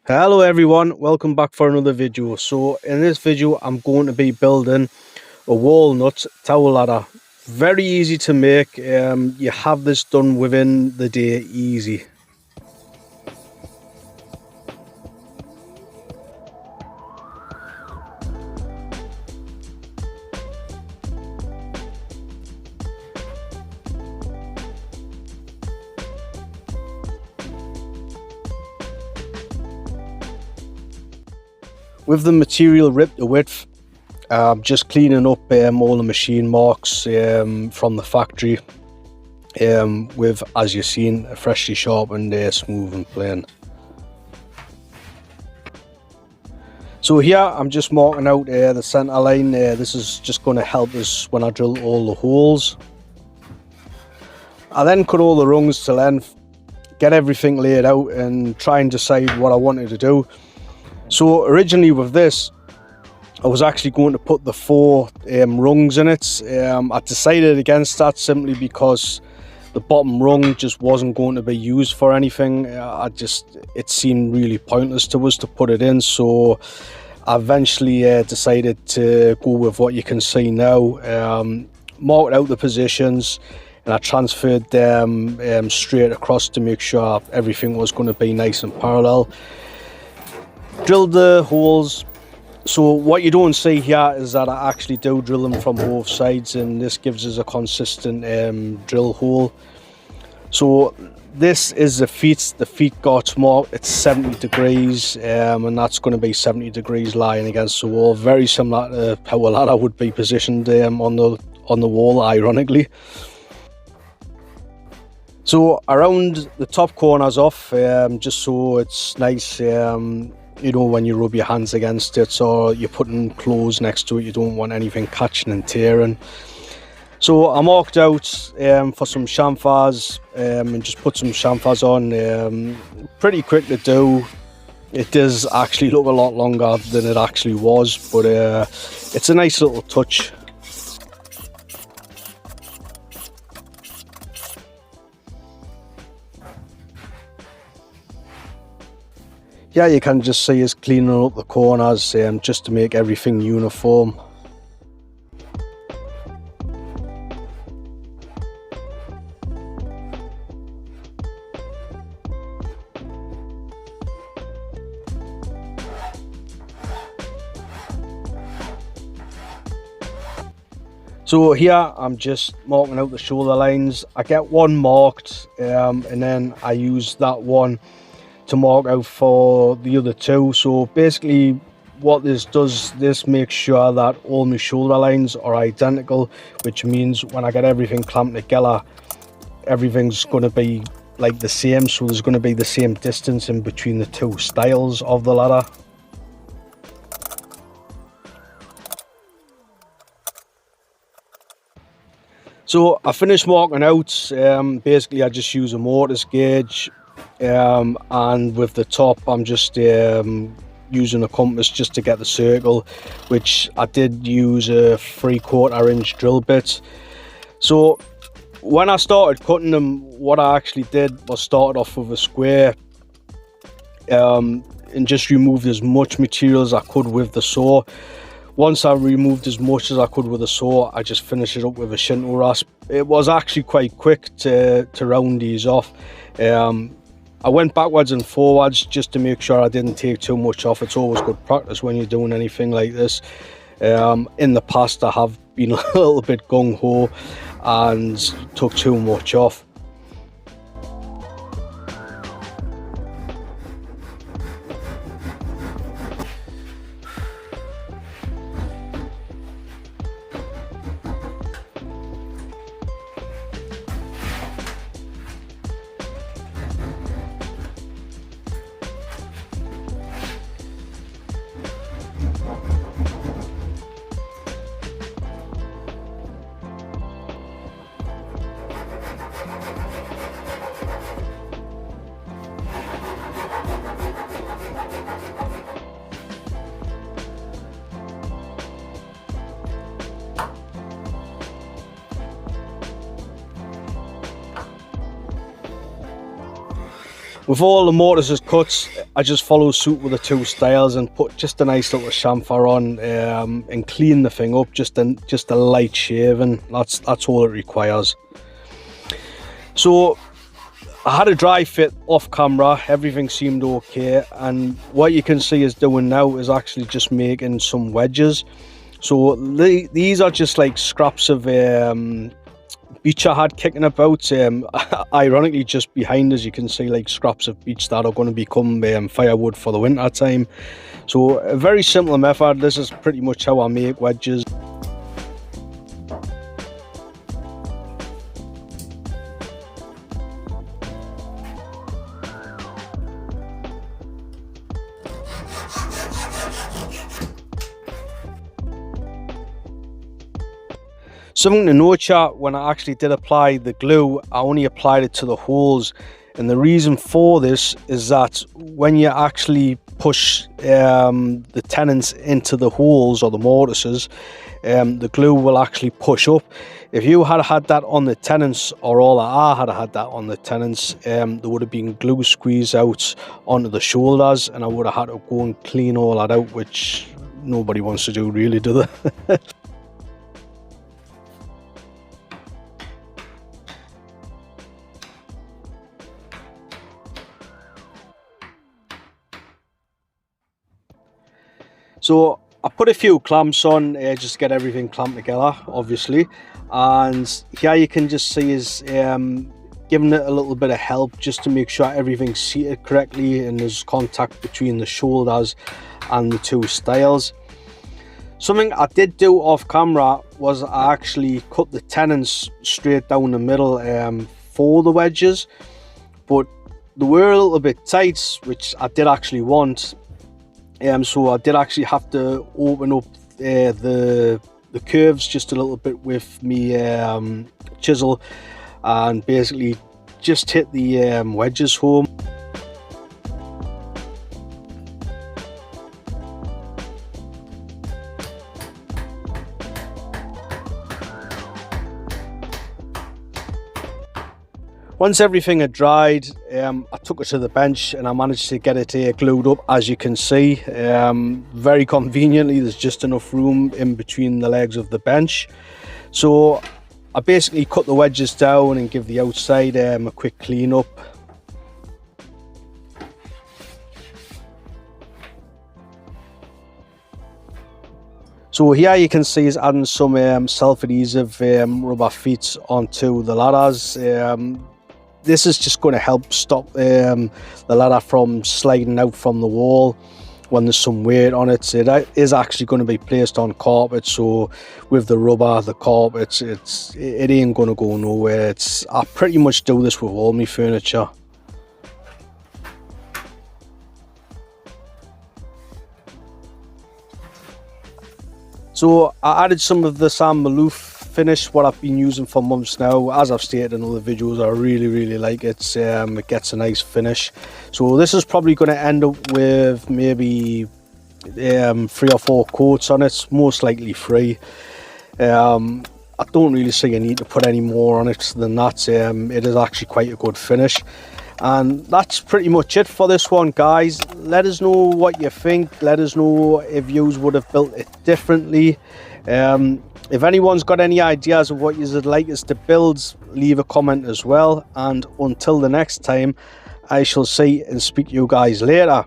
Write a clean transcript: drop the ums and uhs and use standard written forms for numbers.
Hello everyone, welcome back for another video. So in this video I'm going to be building a walnut towel ladder. Very easy to make. You have this done within the day easy. With the material ripped to width, I'm just cleaning up all the machine marks from the factory with, as you've seen, a freshly sharpened smooth and plain. So here I'm just marking out the centre line. This is just going to help us when I drill all the holes. I then cut all the rungs to length, get everything laid out and try and decide what I wanted to do. So originally with this, I was actually going to put the four rungs in it. I decided against that simply because the bottom rung just wasn't going to be used for anything. It seemed really pointless to us to put it in. So I eventually decided to go with what you can see now. Marked out the positions and I transferred them straight across to make sure everything was going to be nice and parallel. Drilled the holes. So what you don't see here is that I actually do drill them from both sides, and this gives us a consistent drill hole. So this is the feet. The feet got marked at 70 degrees, and that's going to be 70 degrees lying against the wall. Very similar to how a ladder would be positioned on the wall, ironically. So around the top corners off, just so it's nice. You know, when you rub your hands against it or you're putting clothes next to it, you don't want anything catching and tearing. So I marked out for some chamfers and just put some chamfers on. Pretty quick to do. It does actually look a lot longer than it actually was, but it's a nice little touch. Yeah, you can just see us cleaning up the corners just to make everything uniform. So here I'm just marking out the shoulder lines. I get one marked and then I use that one to mark out for the other two. So basically what this does, this makes sure that all my shoulder lines are identical, which means when I get everything clamped together, everything's going to be like the same. So there's going to be the same distance in between the two styles of the ladder. So I finished marking out. Basically I just use a Mortise gauge, and with the top I'm just using a compass just to get the circle, which I did use a 3/4 inch drill bit. So when I started cutting them, what I actually did was started off with a square and just removed as much material as I could with the saw. Once I removed as much as I could with a saw, I just finished it up with a shinto rasp. It was actually quite quick to round these off. I went backwards and forwards just to make sure I didn't take too much off. It's always good practice when you're doing anything like this. In the past I have been a little bit gung-ho and took too much off. With all the mortises cut, I just follow suit with the two styles and put just a nice little chamfer on, and clean the thing up, just a light shaving. That's all it requires. So I had a dry fit off camera, everything seemed okay, and what you can see is doing now is actually just making some wedges. So these are just like scraps of beech I had kicking about. Ironically, just behind us you can see like scraps of beech that are going to become firewood for the winter time. So a very simple method. This is pretty much how I make wedges. Something to note, chat, when I actually did apply the glue, I only applied it to the holes, and the reason for this is that when you actually push the tenons into the holes or the mortises, the glue will actually push up. If you had had that on the tenons, or all I had that on the tenons, there would have been glue squeezed out onto the shoulders, and I would have had to go and clean all that out, which nobody wants to do really, do they? So I put a few clamps on just to get everything clamped together, obviously, and here you can just see is giving it a little bit of help just to make sure everything's seated correctly and there's contact between the shoulders and the two styles. Something I did do off camera was I actually cut the tenons straight down the middle for the wedges, but they were a little bit tight, which I did actually want. So I did actually have to open up the curves just a little bit with me chisel, and basically just hit the wedges home. Once everything had dried, I took it to the bench and I managed to get it glued up, as you can see. Very conveniently, there's just enough room in between the legs of the bench. So I basically cut the wedges down and give the outside a quick clean up. So here you can see is adding some self-adhesive rubber feet onto the ladders. This is just going to help stop the ladder from sliding out from the wall when there's some weight on it. It is actually going to be placed on carpet, so with the rubber, the carpet, it ain't going to go nowhere. I pretty much do this with all my furniture. So I added some of the Sam Malouf finish, what I've been using for months now. As I've stated in other videos, I really like it. It gets a nice finish. So this is probably going to end up with maybe 3 or 4 coats on it, most likely 3. I don't really see a need to put any more on it than that. It is actually quite a good finish. And that's pretty much it for this one, guys. Let us know what you think. Let us know if you would have built it differently. If anyone's got any ideas of what you'd like us to build, leave a comment as well. And until the next time, I shall see and speak to you guys later.